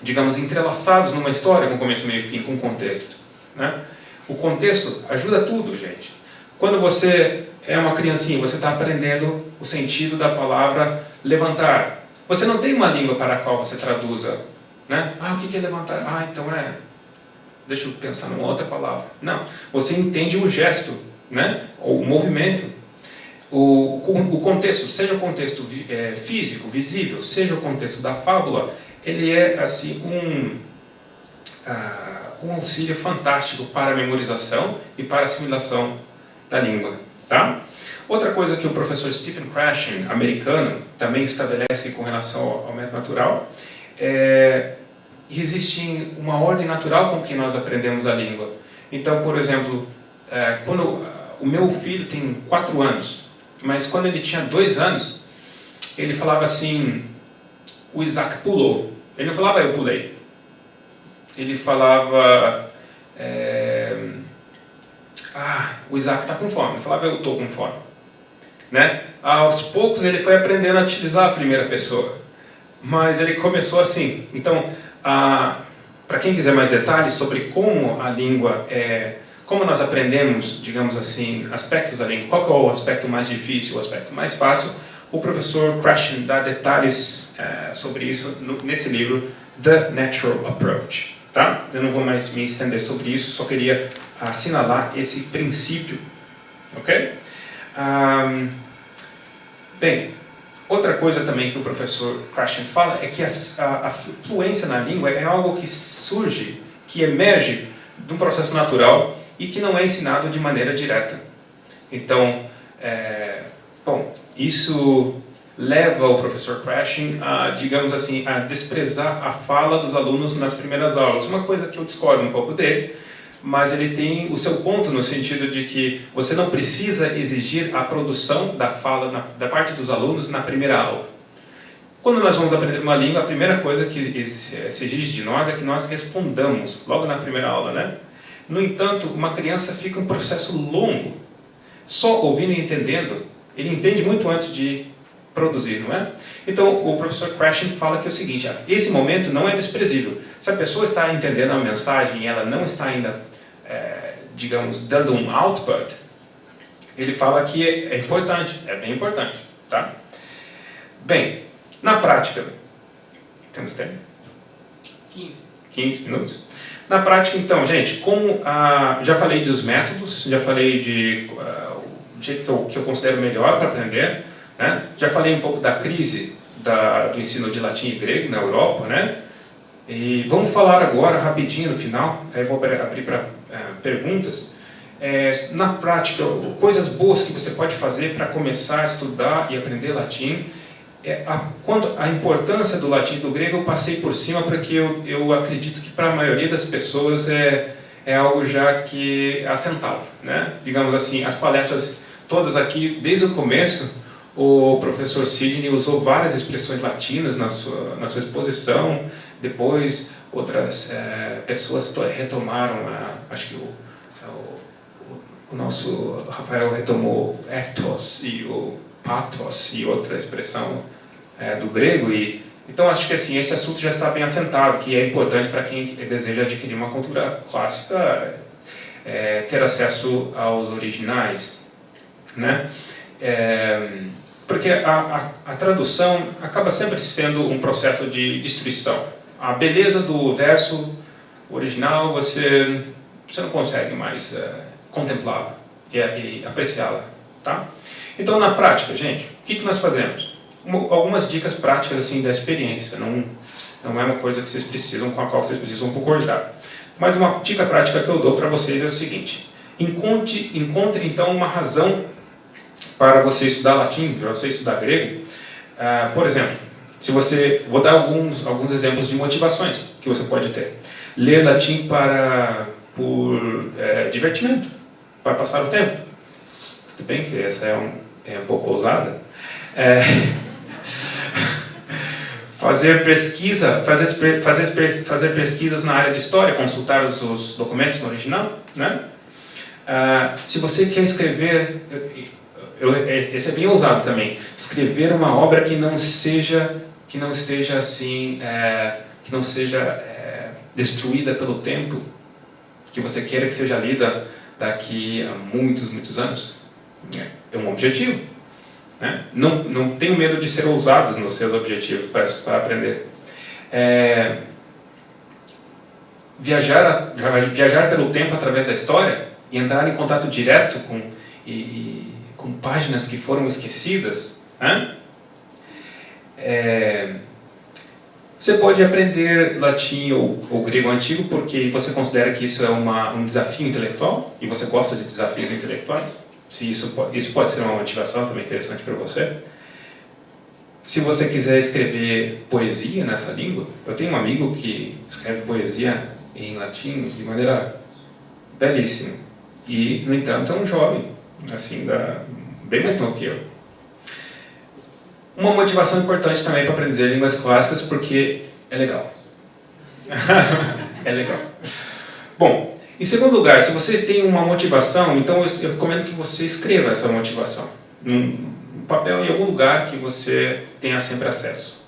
digamos, entrelaçados numa história com começo, meio e fim, com contexto, né? O contexto ajuda tudo, gente. Quando você é uma criancinha, você está aprendendo o sentido da palavra levantar. Você não tem uma língua para a qual você traduza, né? O que é levantar? Então deixa eu pensar numa outra palavra. Não, você entende o gesto, né? Ou o movimento. O contexto, seja o contexto físico, visível, seja o contexto da fábula, ele é assim um auxílio fantástico para a memorização e para a assimilação da língua, tá? Outra coisa que o professor Stephen Krashen, americano, também estabelece com relação ao método natural existe uma ordem natural com que nós aprendemos a língua. Então, por exemplo, quando o meu filho tem 4 anos, mas quando ele tinha 2 anos, ele falava assim, o Isaac pulou. Ele não falava eu pulei. Ele falava, o Isaac está com fome. Ele falava eu estou com fome. Né? Aos poucos ele foi aprendendo a utilizar a primeira pessoa. Mas ele começou assim. Então, para quem quiser mais detalhes sobre como a língua como nós aprendemos, digamos assim, aspectos da língua, qual que é o aspecto mais difícil, o aspecto mais fácil, o professor Krashen dá detalhes sobre isso nesse livro, the natural approach. Tá? Eu não vou mais me estender sobre isso, só queria assinalar esse princípio. Ok? Bem, outra coisa também que o professor Krashen fala é que a fluência na língua é algo que surge, que emerge de um processo natural e que não é ensinado de maneira direta. Então, bom, isso leva o professor Krashen a, digamos assim, a desprezar a fala dos alunos nas primeiras aulas. Uma coisa que eu discordo um pouco dele, mas ele tem o seu ponto no sentido de que você não precisa exigir a produção da fala da parte dos alunos na primeira aula. Quando nós vamos aprender uma língua, a primeira coisa que se exige de nós é que nós respondamos logo na primeira aula, né? No entanto, uma criança fica um processo longo. Só ouvindo e entendendo, ele entende muito antes de produzir, não é? Então, o professor Krashen fala que é o seguinte, esse momento não é desprezível. Se a pessoa está entendendo a mensagem e ela não está ainda, digamos, dando um output, ele fala que é importante, é bem importante, tá? Bem, na prática, temos tempo? 15 minutos. Na prática, então, gente, como já falei dos métodos, já falei de o jeito que eu considero melhor para aprender, né? Já falei um pouco da crise do ensino de latim e grego na Europa, né? E vamos falar agora, rapidinho, no final, aí vou abrir para perguntas. Na prática, coisas boas que você pode fazer para começar a estudar e aprender latim. Quanto à importância do latim e do grego, eu passei por cima porque eu acredito que para a maioria das pessoas é algo já que é assentado, né? Digamos assim, as palestras todas aqui, desde o começo, o professor Sidney usou várias expressões latinas na sua exposição. Depois, outras pessoas retomaram, acho que o nosso Rafael retomou ethos e o pathos e outra expressão do grego. Então, acho que assim, esse assunto já está bem assentado, que é importante para quem deseja adquirir uma cultura clássica, ter acesso aos originais, né? Porque a tradução acaba sempre sendo um processo de destruição. A beleza do verso original você não consegue mais contemplá-la e apreciá-la, tá? Então, na prática, gente, o que nós fazemos? Algumas dicas práticas assim da experiência, não é uma coisa que vocês precisam, com a qual vocês precisam concordar. Mas uma dica prática que eu dou para vocês é o seguinte: encontre então uma razão para você estudar latim, para você estudar grego. Por exemplo, vou dar alguns exemplos de motivações que você pode ter. Ler latim por divertimento, para passar o tempo. Tudo bem que essa é um pouco ousada. Fazer pesquisas na área de história, consultar os documentos no original, né? Se você quer escrever, esse é bem ousado também, escrever uma obra que não seja assim, que não seja destruída pelo tempo, que você queira que seja lida daqui a muitos anos. É um objetivo, né? Não tenho medo de ser ousados nos seus objetivos para aprender. Viajar pelo tempo através da história e entrar em contato direto com páginas que foram esquecidas, né? Você pode aprender latim ou grego antigo porque você considera que isso é um desafio intelectual e você gosta de desafios intelectuais. Se isso pode ser uma motivação também interessante para você. Se você quiser escrever poesia nessa língua, eu tenho um amigo que escreve poesia em latim de maneira belíssima. E, no entanto, é um jovem, assim, bem mais novo que eu. Uma motivação importante também para aprender línguas clássicas, porque é legal. É legal. Bom, em segundo lugar, se você tem uma motivação, então eu recomendo que você escreva essa motivação num papel em algum lugar que você tenha sempre acesso.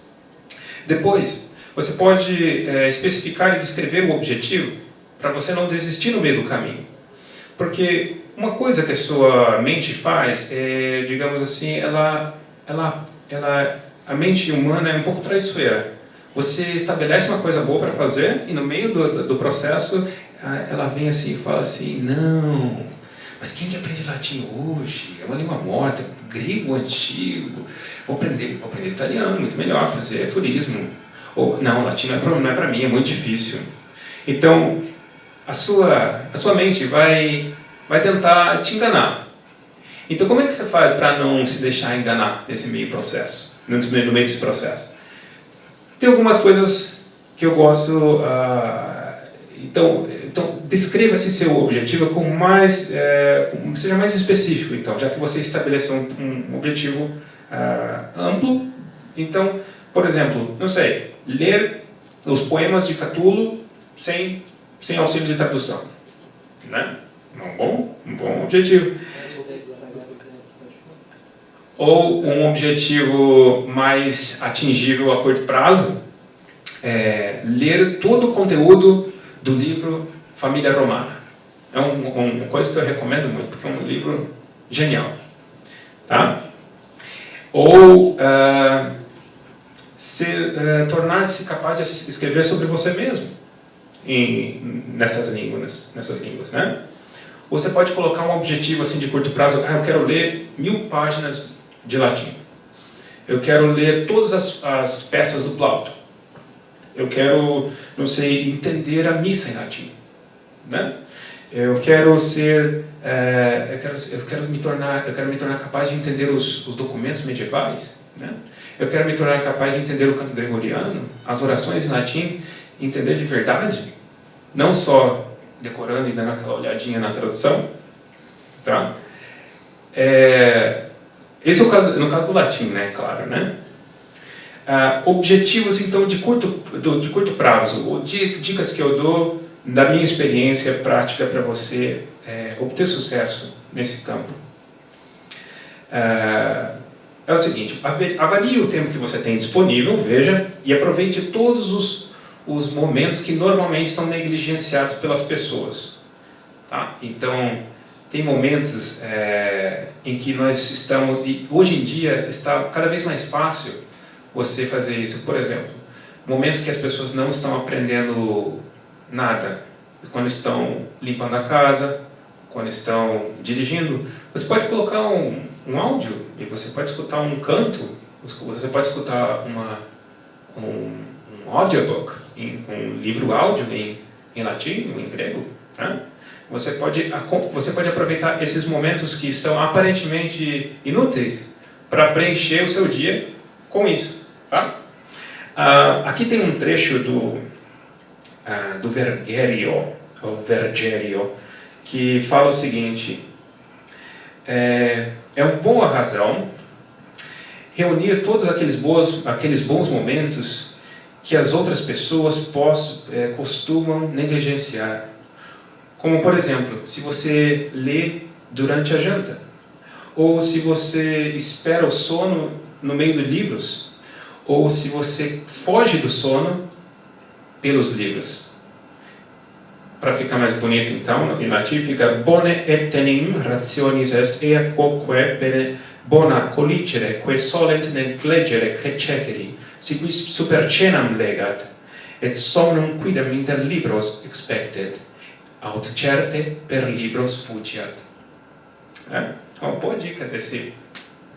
Depois, você pode especificar e descrever o objetivo para você não desistir no meio do caminho. Porque uma coisa que a sua mente faz é, digamos assim, a mente humana é um pouco traiçoeira. Você estabelece uma coisa boa para fazer e no meio do processo ela vem assim e fala assim, não, mas quem que aprende latim hoje? É uma língua morta, grego antigo, vou aprender italiano, muito melhor, fazer turismo. Ou, não, latim não é para mim, é muito difícil. Então, a sua mente vai tentar te enganar. Então, como é que você faz para não se deixar enganar nesse meio processo, no meio desse processo? Tem algumas coisas que eu gosto. Então, descreva-se seu objetivo com seja mais específico. Então, já que você estabeleceu um objetivo amplo, então, por exemplo, não sei, ler os poemas de Catulo sem auxílio de tradução, né? Um bom objetivo. Ou um objetivo mais atingível a curto prazo, ler todo o conteúdo do livro Família Romana. É uma coisa que eu recomendo muito, porque é um livro genial. Tá? Ou tornar-se capaz de escrever sobre você mesmo nessas línguas, né? Ou você pode colocar um objetivo assim de curto prazo. Eu quero ler 1000 páginas de latim. Eu quero ler todas as peças do Plauto. Eu quero, não sei, entender a missa em latim, né? Eu quero me tornar capaz de entender os documentos medievais, né? Eu quero me tornar capaz de entender o canto gregoriano, as orações em latim, entender de verdade, não só decorando e dando aquela olhadinha na tradução, tá? Esse é o caso, no caso do latim, né? Claro, né? Objetivos, então, de curto prazo, ou dicas que eu dou da minha experiência prática para você obter sucesso nesse campo. É o seguinte, avalie o tempo que você tem disponível, veja, e aproveite todos os momentos que normalmente são negligenciados pelas pessoas. Tá? Então, tem momentos em que nós estamos, e hoje em dia está cada vez mais fácil você fazer isso. Por exemplo, momentos que as pessoas não estão aprendendo nada, quando estão limpando a casa, quando estão dirigindo, você pode colocar um áudio e você pode escutar um canto, você pode escutar um audiobook, um livro áudio em latim ou em grego, tá? Você pode aproveitar esses momentos que são aparentemente inúteis para preencher o seu dia com isso. Tá? Aqui tem um trecho do Vergerio, que fala o seguinte: é uma boa razão reunir todos aqueles bons momentos que as outras pessoas costumam negligenciar. Como, por exemplo, se você lê durante a janta, ou se você espera o sono no meio dos livros, ou se você foge do sono pelos livros. Para ficar mais bonito, então, em latim fica bone etenim rationis est ea quoque bene bona collicere, que solent neglegere ceceri, si quis super cenam legat, et somnum quidem inter libros expected, aut certe per libros fugiat. Uma boa dica desse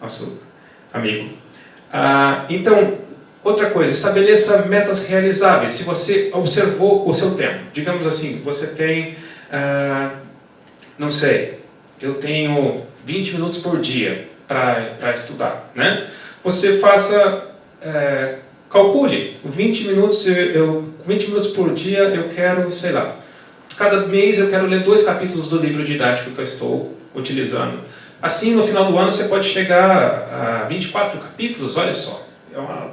nosso amigo. Então, outra coisa, estabeleça metas realizáveis. Se você observou o seu tempo, digamos assim, você tem, não sei, eu tenho 20 minutos por dia para estudar, né? Você calcule, 20 minutos por dia eu quero, sei lá, cada mês eu quero ler 2 capítulos do livro didático que eu estou utilizando. Assim, no final do ano, você pode chegar a 24 capítulos, olha só. É uma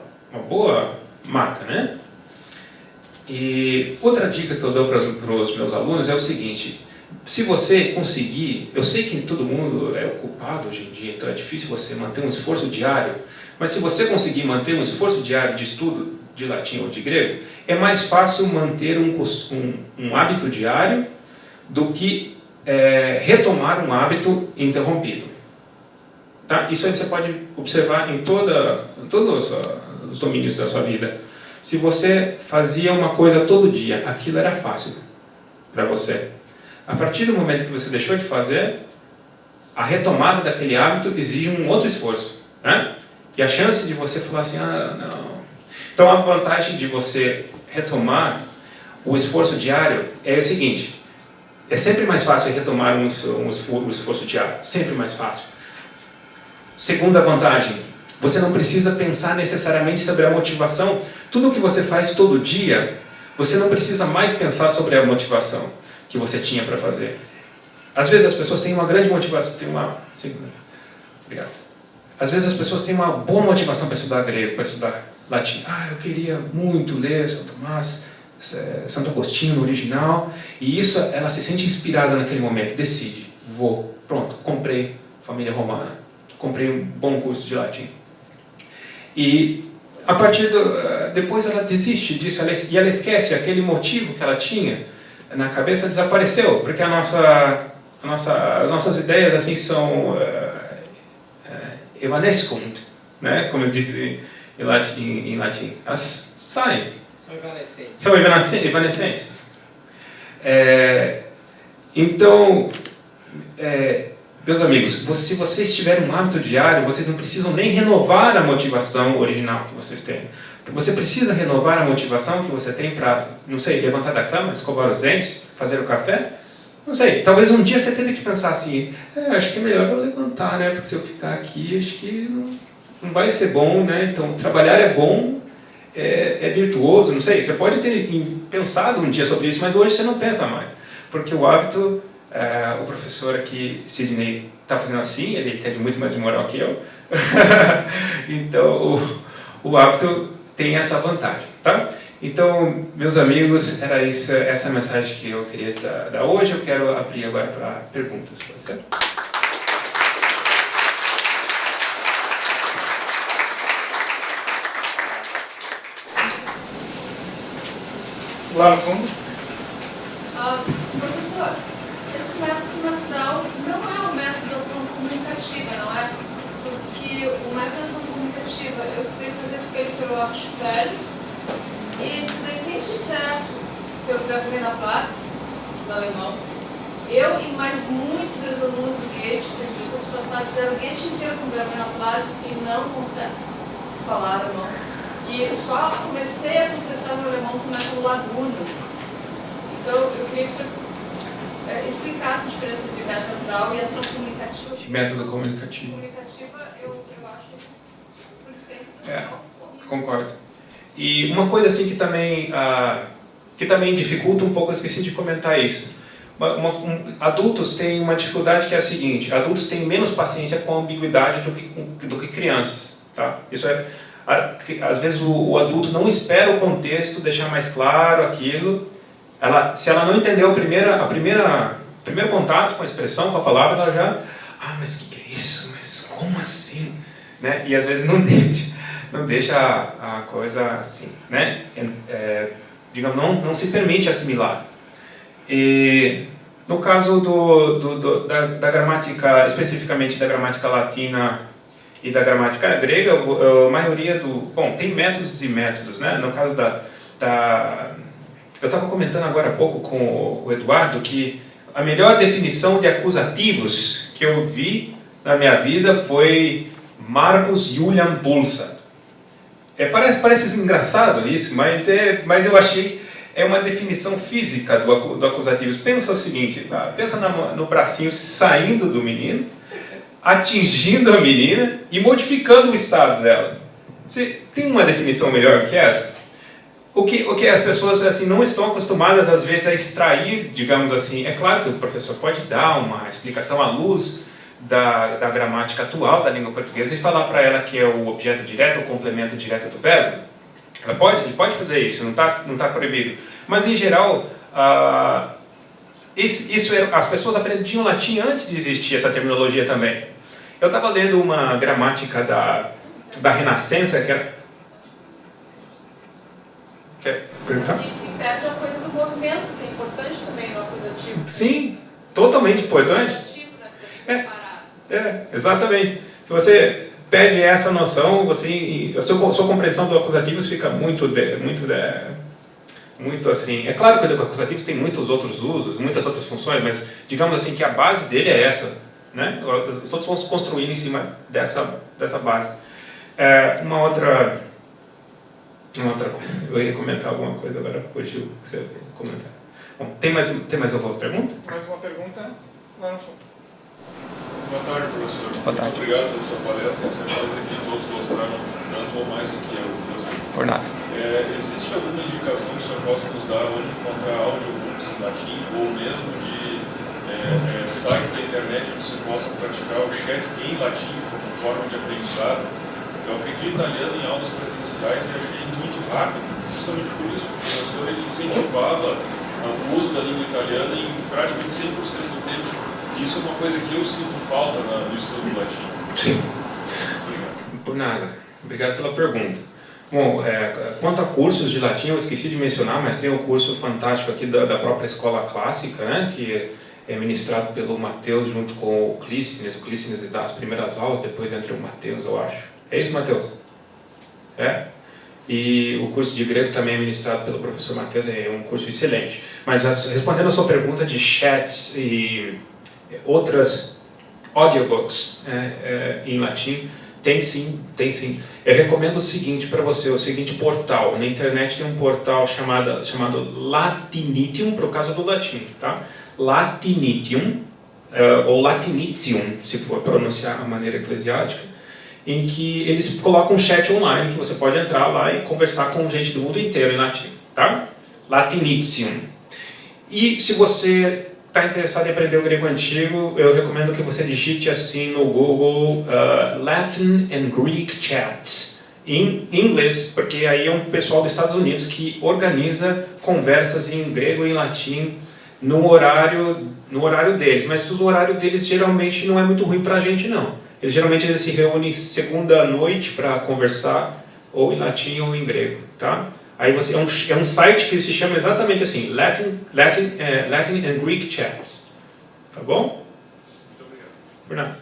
boa marca, né? E outra dica que eu dou para os meus alunos é o seguinte: se você conseguir, eu sei que todo mundo é ocupado hoje em dia, então é difícil você manter um esforço diário, mas se você conseguir manter um esforço diário de estudo de latim ou de grego, é mais fácil manter um hábito diário do que retomar um hábito interrompido. Tá? Isso aí você pode observar em todos os domínios da sua vida. Se você fazia uma coisa todo dia, aquilo era fácil para você. A partir do momento que você deixou de fazer, a retomada daquele hábito exige um outro esforço, né? E a chance de você falar assim, não. Então a vantagem de você retomar o esforço diário é o seguinte: é sempre mais fácil retomar um esforço diário, sempre mais fácil. Segunda vantagem, você não precisa pensar necessariamente sobre a motivação. Tudo o que você faz todo dia, você não precisa mais pensar sobre a motivação que você tinha para fazer. Às vezes as pessoas têm uma grande motivação, obrigado. Às vezes as pessoas têm uma boa motivação para estudar grego, para estudar latim. Eu queria muito ler São Tomás, Santo Agostinho no original, e isso ela se sente inspirada naquele momento, decide, pronto, comprei Família Romana, comprei um bom curso de latim. E a partir depois ela desiste disso, e ela esquece aquele motivo que ela tinha na cabeça, desapareceu, porque as nossas ideias assim são evanescunt, né? Como diz em latim, elas saem. São evanescentes. Então, meus amigos, se vocês tiverem um hábito diário, vocês não precisam nem renovar a motivação original que vocês têm. Você precisa renovar a motivação que você tem para, não sei, levantar da cama, escovar os dentes, fazer o café? Não sei, talvez um dia você tenha que pensar assim, acho que é melhor eu levantar, né? Porque se eu ficar aqui, acho que não vai ser bom, né? Então, trabalhar é bom, é virtuoso, não sei. Você pode ter pensado um dia sobre isso, mas hoje você não pensa mais. Porque o hábito, o professor aqui, Sidney, está fazendo assim, ele entende muito mais de moral que eu. Então, o hábito tem essa vantagem, tá? Então, meus amigos, era essa mensagem que eu queria dar hoje. Eu quero abrir agora para perguntas, pode ser? Lá no fundo.
Professor, esse método natural não é um método de ação comunicativa, não é? Porque o método de ação comunicativa, eu estudei fazer espelho pelo Otto Schwelle e estudei sem sucesso pelo Gabriela Platz, do alemão. Eu e mais muitos ex-alunos do Goethe, teve pessoas que passaram, fizeram o Goethe inteiro com o Gabriela Platz e não conseguem falar alemão. E só comecei a consertar no alemão com o método Laguna. Então, eu queria que o senhor explicasse a diferença entre método natural e ação comunicativa.
Método comunicativo.
Comunicativa, eu acho que, por experiência pessoal...
Concordo. E uma coisa assim que também dificulta um pouco, eu esqueci de comentar isso. Adultos têm uma dificuldade que é a seguinte: adultos têm menos paciência com a ambiguidade do que crianças. Tá? Isso às vezes o adulto não espera o contexto, deixar mais claro aquilo. Se ela não entendeu o primeiro contato com a expressão, com a palavra, ela já... mas o que é isso? Mas como assim? Né? E às vezes não deixa a coisa assim, né? Digamos, não se permite assimilar. E no caso da gramática, especificamente da gramática latina e da gramática grega, a maioria tem métodos e métodos, né? No caso eu estava comentando agora há pouco com o Eduardo que a melhor definição de acusativos que eu vi na minha vida foi Marcus Julian Bulsa. Parece engraçado isso, mas eu achei uma definição física do acusativo. Pensa o seguinte, pensa no bracinho saindo do menino, atingindo a menina e modificando o estado dela. Você tem uma definição melhor que essa? O que as pessoas assim não estão acostumadas às vezes a extrair, digamos assim. É claro que o professor pode dar uma explicação à luz da gramática atual da língua portuguesa e falar para ela que é o objeto direto, o complemento direto do verbo. Ele pode fazer isso, não está proibido. Mas em geral, as pessoas aprendiam latim antes de existir essa terminologia também. Eu estava lendo uma gramática da Renascença que era... Quer perguntar?
E perde a coisa do movimento, que é importante também no acusativo.
Sim, totalmente importante.
Exatamente.
Exatamente. Se você perde essa noção, a sua compreensão do acusativos fica muito assim. É claro que o acusativos tem muitos outros usos, muitas outras funções, mas digamos assim que a base dele é essa, né? Os outros vão se construir em cima dessa base. Uma outra, eu ia comentar alguma coisa, agora fugiu que você ia comentar. Bom, tem mais alguma pergunta?
Mais uma pergunta lá no fundo.
Boa tarde, professor.
Boa tarde.
Muito obrigado pela sua palestra. Tenho certeza que todos gostaram tanto ou mais do que eu.
Por nada.
Existe alguma indicação que o senhor possa nos dar onde encontrar audiobooks em latim ou mesmo de sites da internet onde se possa praticar o chat em latim como forma de aprendizado? Eu aprendi italiano em aulas presenciais e achei muito rápido, justamente por isso. O professor ele incentivava o uso da língua italiana em praticamente 100% do tempo. Isso é uma coisa que eu sinto falta no estudo do latim.
Sim.
Obrigado.
Por nada. Obrigado pela pergunta. Bom, quanto a cursos de latim, eu esqueci de mencionar, mas tem um curso fantástico aqui da própria escola clássica, né, que é ministrado pelo Mateus junto com o Clístenes. O Clístenes dá as primeiras aulas, depois entra o Mateus, eu acho. É isso, Mateus? E o curso de grego também é ministrado pelo professor Mateus, é um curso excelente. Mas respondendo a sua pergunta de chats e outras audiobooks em latim, tem sim. Eu recomendo o seguinte para você, o seguinte portal. Na internet tem um portal chamado Latinitium, para o caso do latim, tá? Latinitium, ou Latinitium, se for pronunciar a maneira eclesiástica, em que eles colocam um chat online, que você pode entrar lá e conversar com gente do mundo inteiro em latim, tá? Latinitium. E se você está interessado em aprender o grego antigo, eu recomendo que você digite assim no Google Latin and Greek Chats em inglês, porque aí é um pessoal dos Estados Unidos que organiza conversas em grego e em latim no horário deles, mas o horário deles geralmente não é muito ruim para a gente não. Geralmente eles se reúnem segunda noite para conversar ou em latim ou em grego, tá? Aí é um site que se chama exatamente assim, Latin and Greek Chats. Tá bom?
Muito obrigado.
Por nada.